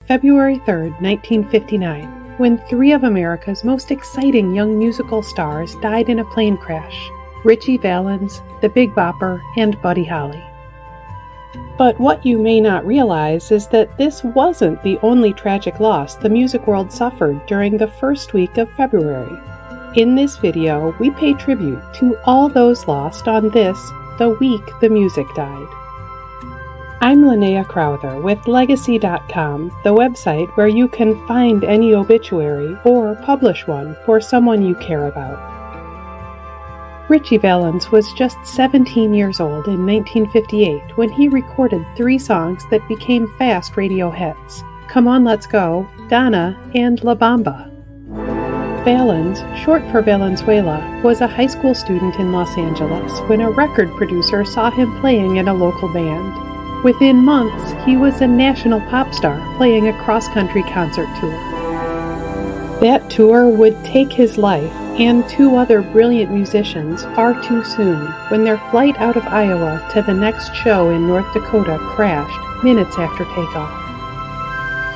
February 3, 1959, when three of America's most exciting young musical stars died in a plane crash: Ritchie Valens, the Big Bopper, and Buddy Holly. But what you may not realize is that this wasn't the only tragic loss the music world suffered during the first week of February. In this video, we pay tribute to all those lost on this, the week the music died. I'm Linnea Crowther with Legacy.com, the website where you can find any obituary or publish one for someone you care about. Ritchie Valens was just 17 years old in 1958 when he recorded three songs that became fast radio hits: Come On Let's Go, Donna, and La Bamba. Valens, short for Valenzuela, was a high school student in Los Angeles when a record producer saw him playing in a local band. Within months, he was a national pop star playing a cross-country concert tour. That tour would take his life and two other brilliant musicians far too soon when their flight out of Iowa to the next show in North Dakota crashed minutes after takeoff.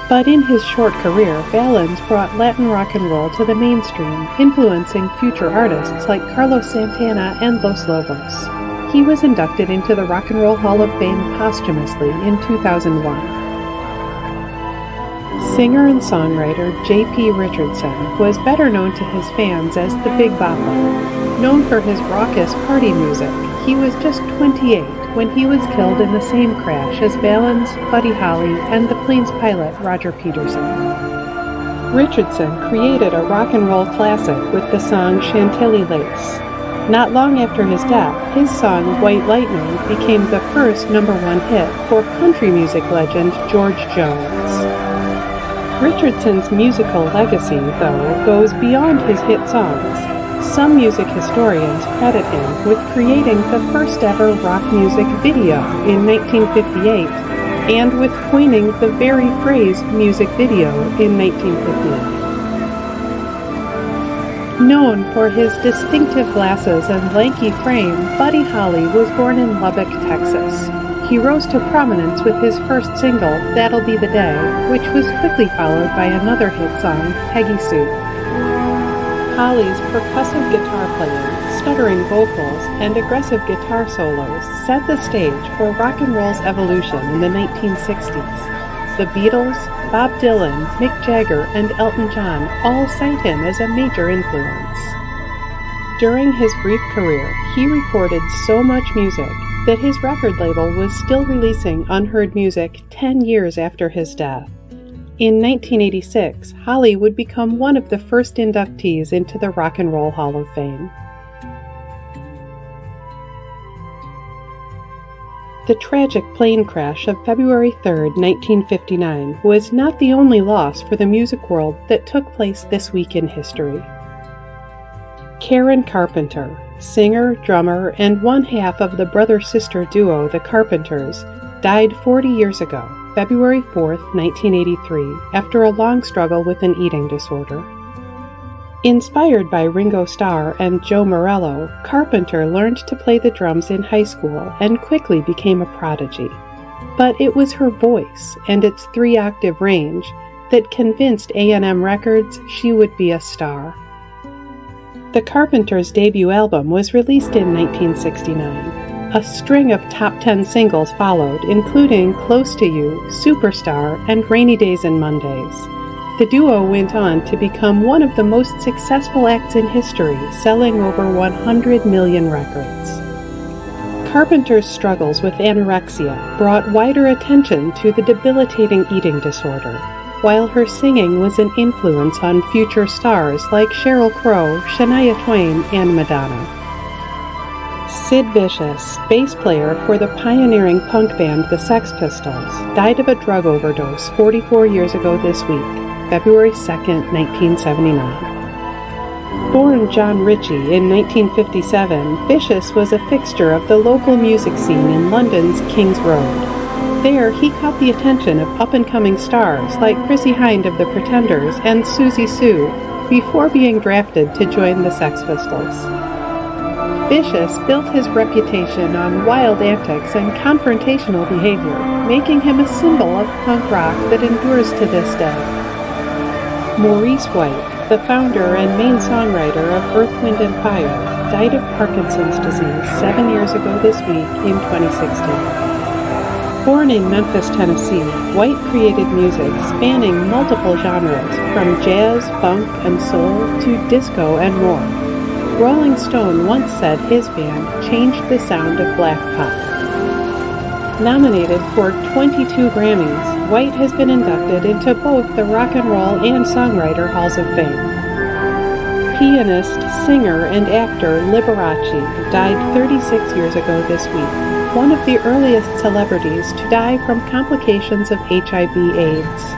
But in his short career, Valens brought Latin rock and roll to the mainstream, influencing future artists like Carlos Santana and Los Lobos. He was inducted into the Rock and Roll Hall of Fame posthumously in 2001. Singer and songwriter J.P. Richardson was better known to his fans as the Big Bopper. Known for his raucous party music, he was just 28 when he was killed in the same crash as Valens, Buddy Holly, and the plane's pilot Roger Peterson. Richardson created a rock and roll classic with the song Chantilly Lace. Not long after his death, his song White Lightning became the first #1 hit for country music legend George Jones. Richardson's musical legacy, though, goes beyond his hit songs. Some music historians credit him with creating the first ever rock music video in 1958 and with coining the very phrase music video in 1959. Known for his distinctive glasses and lanky frame, Buddy Holly was born in Lubbock, Texas. He rose to prominence with his first single, That'll Be the Day, which was quickly followed by another hit song, Peggy Sue. Holly's percussive guitar playing, stuttering vocals, and aggressive guitar solos set the stage for rock and roll's evolution in the 1960s. The Beatles, Bob Dylan, Mick Jagger, and Elton John all cite him as a major influence. During his brief career, he recorded so much music that his record label was still releasing unheard music 10 years after his death. In 1986, Holly would become one of the first inductees into the Rock and Roll Hall of Fame. The tragic plane crash of February 3, 1959, was not the only loss for the music world that took place this week in history. Karen Carpenter, singer, drummer, and one half of the brother-sister duo The Carpenters, died 40 years ago, February 4, 1983, after a long struggle with an eating disorder. Inspired by Ringo Starr and Joe Morello, Carpenter learned to play the drums in high school and quickly became a prodigy. But it was her voice and its 3-octave range that convinced A&M Records she would be a star. The Carpenters' debut album was released in 1969. A string of top 10 singles followed, including Close to You, Superstar, and Rainy Days and Mondays. The duo went on to become one of the most successful acts in history, selling over 100 million records. Carpenter's struggles with anorexia brought wider attention to the debilitating eating disorder, while her singing was an influence on future stars like Sheryl Crow, Shania Twain, and Madonna. Sid Vicious, bass player for the pioneering punk band The Sex Pistols, died of a drug overdose 44 years ago this week, February 2, 1979. Born John Ritchie in 1957, Vicious was a fixture of the local music scene in London's King's Road. There, he caught the attention of up-and-coming stars like Chrissie Hynde of The Pretenders and Siouxsie Sioux before being drafted to join the Sex Pistols. Vicious built his reputation on wild antics and confrontational behavior, making him a symbol of punk rock that endures to this day. Maurice White, the founder and main songwriter of Earth, Wind & Fire, died of Parkinson's disease 7 years ago this week in 2016. Born in Memphis, Tennessee, White created music spanning multiple genres, from jazz, funk, and soul to disco and more. Rolling Stone once said his band changed the sound of black pop. Nominated for 22 Grammys, White has been inducted into both the Rock and Roll and Songwriter Halls of Fame. Pianist, singer, and actor Liberace died 36 years ago this week, one of the earliest celebrities to die from complications of HIV/AIDS.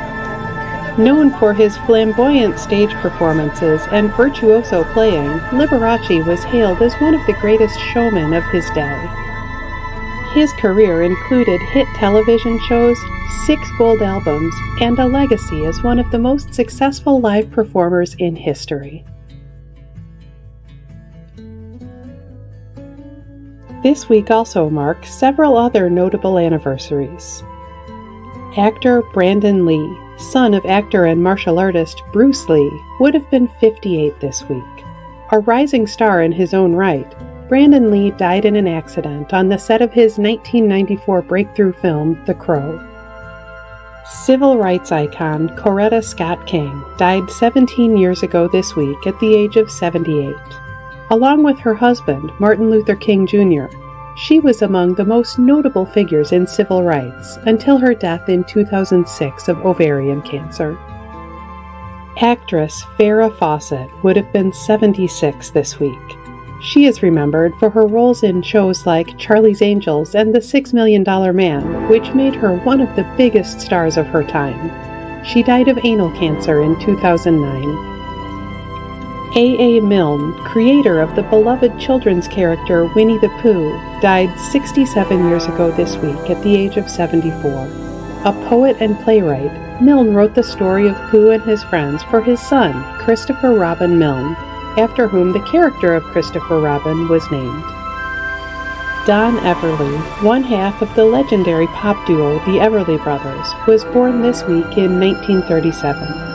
Known for his flamboyant stage performances and virtuoso playing, Liberace was hailed as one of the greatest showmen of his day. His career included hit television shows, 6 gold albums, and a legacy as one of the most successful live performers in history. This week also marks several other notable anniversaries. Actor Brandon Lee, son of actor and martial artist Bruce Lee, would have been 58 this week. A rising star in his own right, Brandon Lee died in an accident on the set of his 1994 breakthrough film, The Crow. Civil rights icon Coretta Scott King died 17 years ago this week at the age of 78. Along with her husband, Martin Luther King Jr., she was among the most notable figures in civil rights until her death in 2006 of ovarian cancer. Actress Farrah Fawcett would have been 76 this week. She is remembered for her roles in shows like Charlie's Angels and The $6 Million Man, which made her one of the biggest stars of her time. She died of anal cancer in 2009. A. Milne, creator of the beloved children's character Winnie the Pooh, died 67 years ago this week at the age of 74. A poet and playwright, Milne wrote the story of Pooh and his friends for his son, Christopher Robin Milne, after whom the character of Christopher Robin was named. Don Everly, one half of the legendary pop duo the Everly Brothers, was born this week in 1937.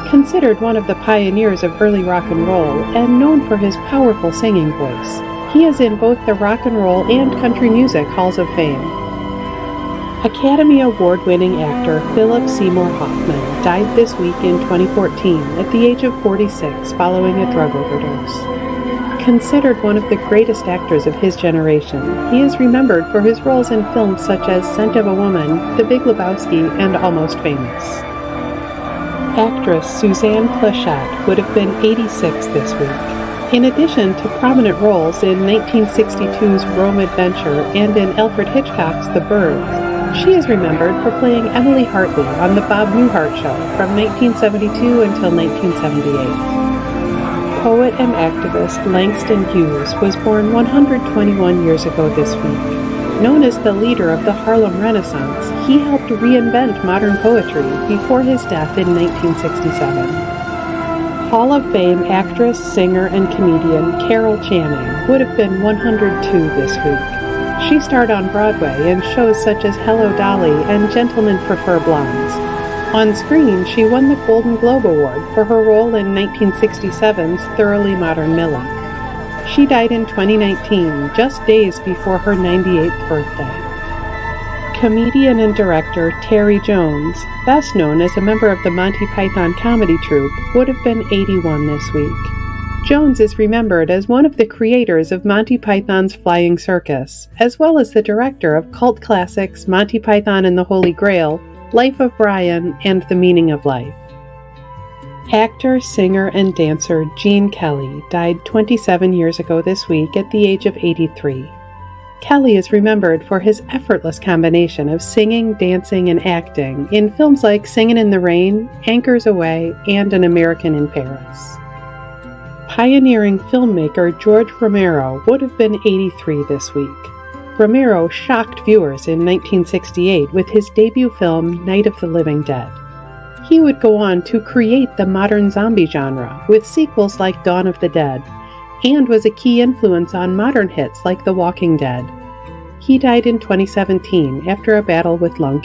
Considered one of the pioneers of early rock and roll and known for his powerful singing voice, he is in both the Rock and Roll and Country Music Halls of Fame. Academy Award-winning actor Philip Seymour Hoffman died this week in 2014 at the age of 46 following a drug overdose. Considered one of the greatest actors of his generation, he is remembered for his roles in films such as Scent of a Woman, The Big Lebowski, and Almost Famous. Actress Suzanne Pleshette would have been 86 this week. In addition to prominent roles in 1962's Rome Adventure and in Alfred Hitchcock's The Birds, she is remembered for playing Emily Hartley on The Bob Newhart Show from 1972 until 1978. Poet and activist Langston Hughes was born 121 years ago this week. Known as the leader of the Harlem Renaissance, he helped reinvent modern poetry before his death in 1967. Hall of Fame actress, singer, and comedian Carol Channing would have been 102 this week. She starred on Broadway in shows such as Hello Dolly and Gentlemen Prefer Blondes. On screen, she won the Golden Globe Award for her role in 1967's Thoroughly Modern Millie. She died in 2019, just days before her 98th birthday. Comedian and director Terry Jones, best known as a member of the Monty Python comedy troupe, would have been 81 this week. Jones is remembered as one of the creators of Monty Python's Flying Circus, as well as the director of cult classics Monty Python and the Holy Grail, Life of Brian, and The Meaning of Life. Actor, singer, and dancer Gene Kelly died 27 years ago this week at the age of 83. Kelly is remembered for his effortless combination of singing, dancing, and acting in films like Singin' in the Rain, Anchors Away, and An American in Paris. Pioneering filmmaker George Romero would have been 83 this week. Romero shocked viewers in 1968 with his debut film Night of the Living Dead. He would go on to create the modern zombie genre with sequels like Dawn of the Dead and was a key influence on modern hits like The Walking Dead. He died in 2017 after a battle with lung